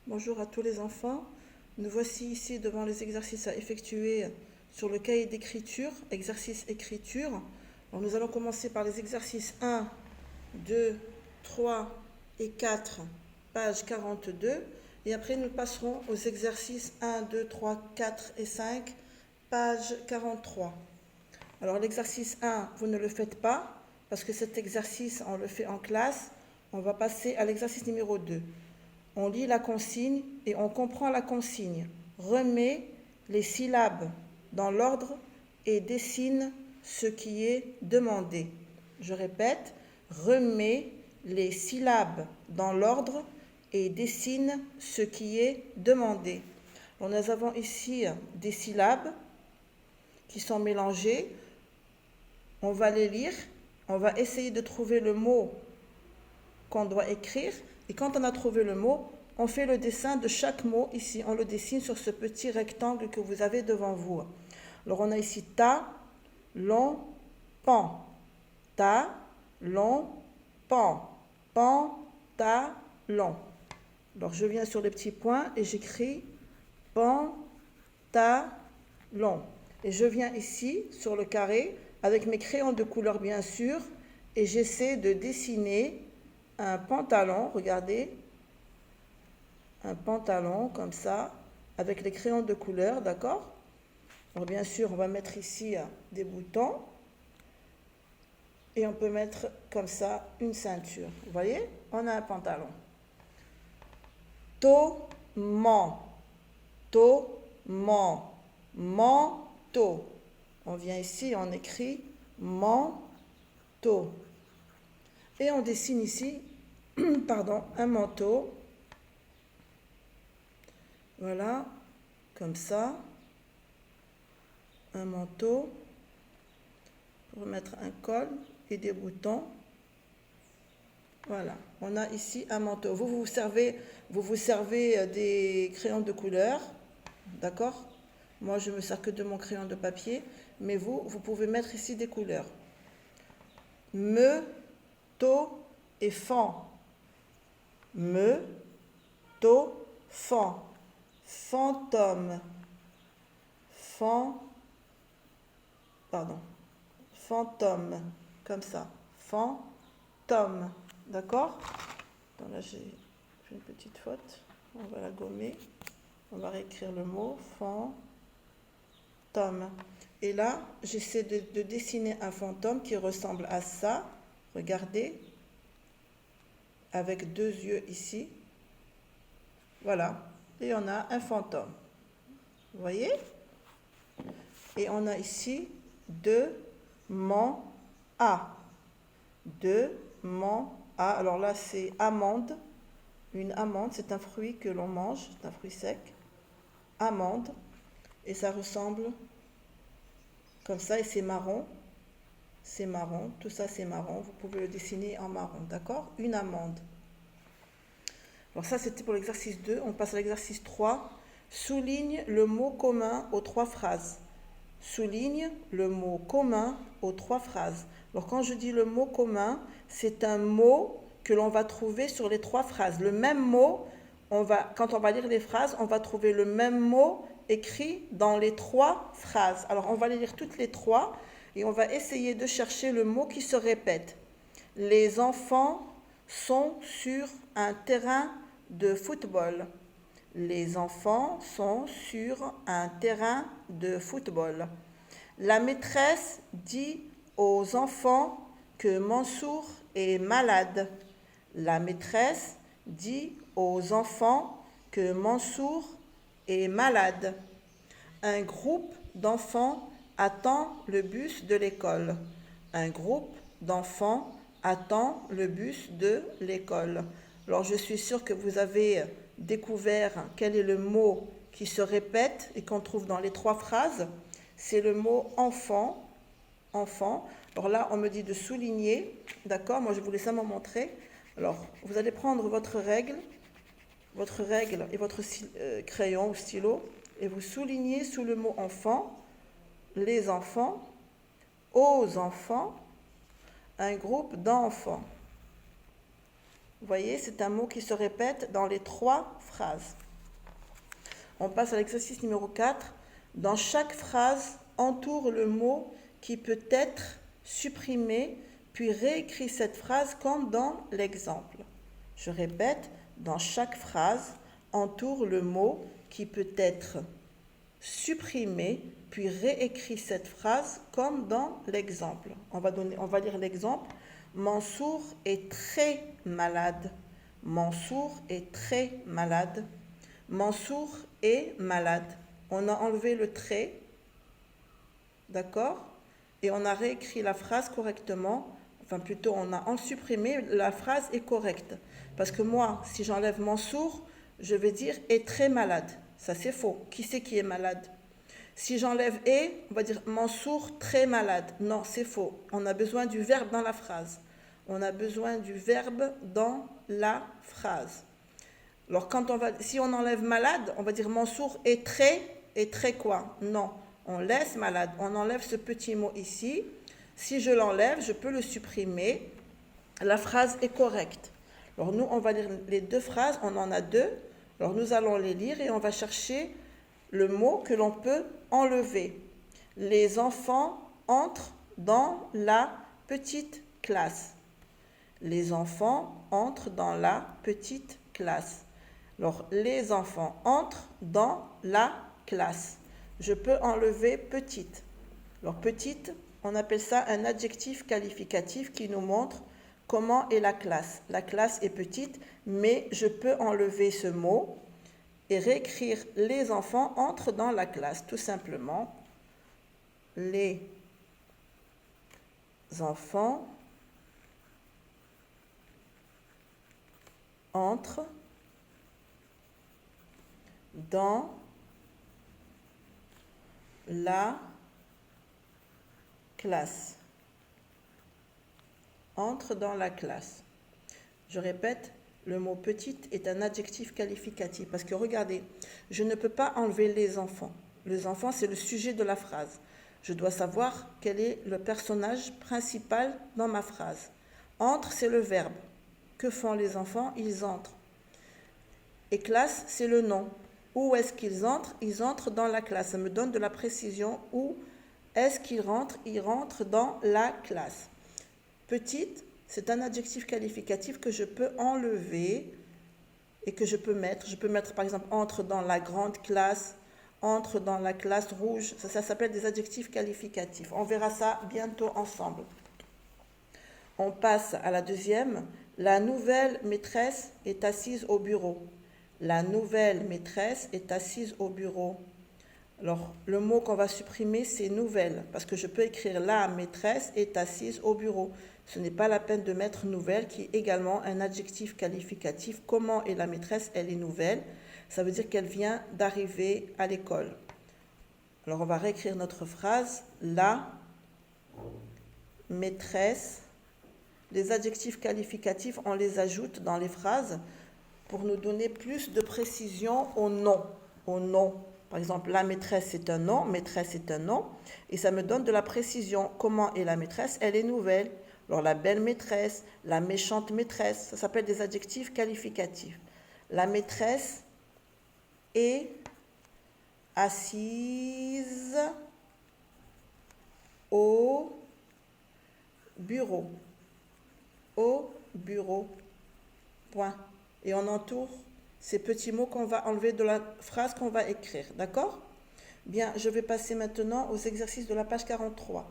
Bonjour à tous les enfants. Nous voici ici devant les exercices à effectuer sur le cahier d'écriture, exercice écriture. Alors nous allons commencer par les exercices 1, 2, 3 et 4, page 42. Et après nous passerons aux exercices 1, 2, 3, 4 et 5, page 43. Alors l'exercice 1, vous ne le faites pas parce que cet exercice, on le fait en classe. On va passer à l'exercice numéro 2. On lit la consigne et on comprend la consigne. Remets les syllabes dans l'ordre et dessine ce qui est demandé. Je répète, remets les syllabes dans l'ordre et dessine ce qui est demandé. Alors, nous avons ici des syllabes qui sont mélangées. On va les lire. On va essayer de trouver le mot qu'on doit écrire. Et quand on a trouvé le mot, on fait le dessin de chaque mot ici. On le dessine sur ce petit rectangle que vous avez devant vous. Alors on a ici ta, long, pan. Ta, long, pan. Pan, ta, long. Alors je viens sur les petits points et j'écris pan, ta, long. Et je viens ici sur le carré avec mes crayons de couleur bien sûr et j'essaie de dessiner un pantalon, regardez, un pantalon comme ça, avec les crayons de couleur, d'accord? Alors bien sûr, on va mettre ici des boutons, et on peut mettre comme ça une ceinture. Vous voyez? On a un pantalon. To-man, manteau. On vient ici, on écrit manteau. Et on dessine ici, pardon, un manteau. Voilà, comme ça. Un manteau. Pour mettre un col et des boutons. Voilà, on a ici un manteau. Vous vous servez des crayons de couleur, d'accord? Moi, je me sers que de mon crayon de papier, mais vous pouvez mettre ici des couleurs. Me, to et fan. Me, to, fan. Fantôme. Fantôme. Comme ça. Fantôme. D'accord? Là, j'ai fait une petite faute. On va la gommer. On va réécrire le mot. Fantôme. Et là, j'essaie de dessiner un fantôme qui ressemble à ça. Regardez. Avec deux yeux ici. Voilà. Et on a un fantôme. Vous voyez? Et on a ici deux man a. Deux man a. Alors là, c'est amande. Une amande, c'est un fruit que l'on mange. C'est un fruit sec. Amande. Et ça ressemble comme ça. Et c'est marron. C'est marron. Tout ça, c'est marron. Vous pouvez le dessiner en marron. D'accord? Une amande. Alors ça, c'était pour l'exercice 2. On passe à l'exercice 3. Souligne le mot commun aux trois phrases. Souligne le mot commun aux trois phrases. Alors quand je dis le mot commun, c'est un mot que l'on va trouver sur les trois phrases. Le même mot, quand on va lire les phrases, on va trouver le même mot écrit dans les trois phrases. Alors on va les lire toutes les trois et on va essayer de chercher le mot qui se répète. Les enfants sont sur un terrain de football. Les enfants sont sur un terrain de football. La maîtresse dit aux enfants que Mansour est malade. La maîtresse dit aux enfants que Mansour est malade. Un groupe d'enfants attend le bus de l'école. Un groupe d'enfants attend le bus de l'école. Alors je suis sûre que vous avez découvert quel est le mot qui se répète et qu'on trouve dans les trois phrases. C'est le mot enfant. Enfant. Alors là, on me dit de souligner. D'accord? Moi, je voulais simplement montrer. Alors, vous allez prendre votre règle et votre crayon ou stylo et vous soulignez sous le mot enfant, les enfants, aux enfants, un groupe d'enfants. Vous voyez, c'est un mot qui se répète dans les 3 phrases. On passe à l'exercice numéro 4. Dans chaque phrase, entoure le mot qui peut être supprimé, puis réécris cette phrase comme dans l'exemple. Je répète, dans chaque phrase, entoure le mot qui peut être supprimé, puis réécris cette phrase comme dans l'exemple. On va lire l'exemple. Mansour est très malade. Mansour est très malade. Mansour est malade. On a enlevé le très, d'accord? Et on a réécrit la phrase correctement. Enfin, plutôt, on a en supprimé, la phrase est correcte. Parce que moi, si j'enlève Mansour, je vais dire est très malade. Ça, c'est faux. Qui c'est qui est malade? Si j'enlève est, on va dire Mansour très malade. Non, c'est faux. On a besoin du verbe dans la phrase. On a besoin du verbe dans la phrase. Alors, si on enlève malade, on va dire Mansour est très quoi? Non, on laisse malade. On enlève ce petit mot ici. Si je l'enlève, je peux le supprimer. La phrase est correcte. Alors, nous, on va lire les 2 phrases. On en a 2. Alors, nous allons les lire et on va chercher le mot que l'on peut enlever. Les enfants entrent dans la petite classe. Les enfants entrent dans la petite classe. Alors, les enfants entrent dans la classe. Je peux enlever petite. Alors, petite, on appelle ça un adjectif qualificatif qui nous montre comment est la classe. La classe est petite, mais je peux enlever ce mot et réécrire les enfants entrent dans la classe. Tout simplement, les enfants entrent dans la classe. Entre dans la classe. Je répète, le mot petite est un adjectif qualificatif parce que regardez, je ne peux pas enlever les enfants. Les enfants, c'est le sujet de la phrase. Je dois savoir quel est le personnage principal dans ma phrase. Entre, c'est le verbe. Que font les enfants? Ils entrent. Et classe, c'est le nom. Où est-ce qu'ils entrent? Ils entrent dans la classe. Ça me donne de la précision. Où est-ce qu'ils rentrent? Ils rentrent dans la classe. Petite, c'est un adjectif qualificatif que je peux enlever et que je peux mettre. Je peux mettre par exemple entre dans la grande classe, entre dans la classe rouge. Ça s'appelle des adjectifs qualificatifs. On verra ça bientôt ensemble. On passe à la deuxième. La nouvelle maîtresse est assise au bureau. La nouvelle maîtresse est assise au bureau. Alors, le mot qu'on va supprimer, c'est nouvelle, parce que je peux écrire la maîtresse est assise au bureau. Ce n'est pas la peine de mettre nouvelle, qui est également un adjectif qualificatif. Comment est la maîtresse? Elle est nouvelle. Ça veut dire qu'elle vient d'arriver à l'école. Alors, on va réécrire notre phrase. La maîtresse. Les adjectifs qualificatifs, on les ajoute dans les phrases pour nous donner plus de précision au nom. Au nom. Par exemple, la maîtresse, c'est un nom. Maîtresse, c'est un nom. Et ça me donne de la précision. Comment est la maîtresse? Elle est nouvelle. Alors, la belle maîtresse, la méchante maîtresse, ça s'appelle des adjectifs qualificatifs. La maîtresse est assise au bureau. Au bureau. Point. Et on entoure ces petits mots qu'on va enlever de la phrase qu'on va écrire. D'accord? Bien, je vais passer maintenant aux exercices de la page 43.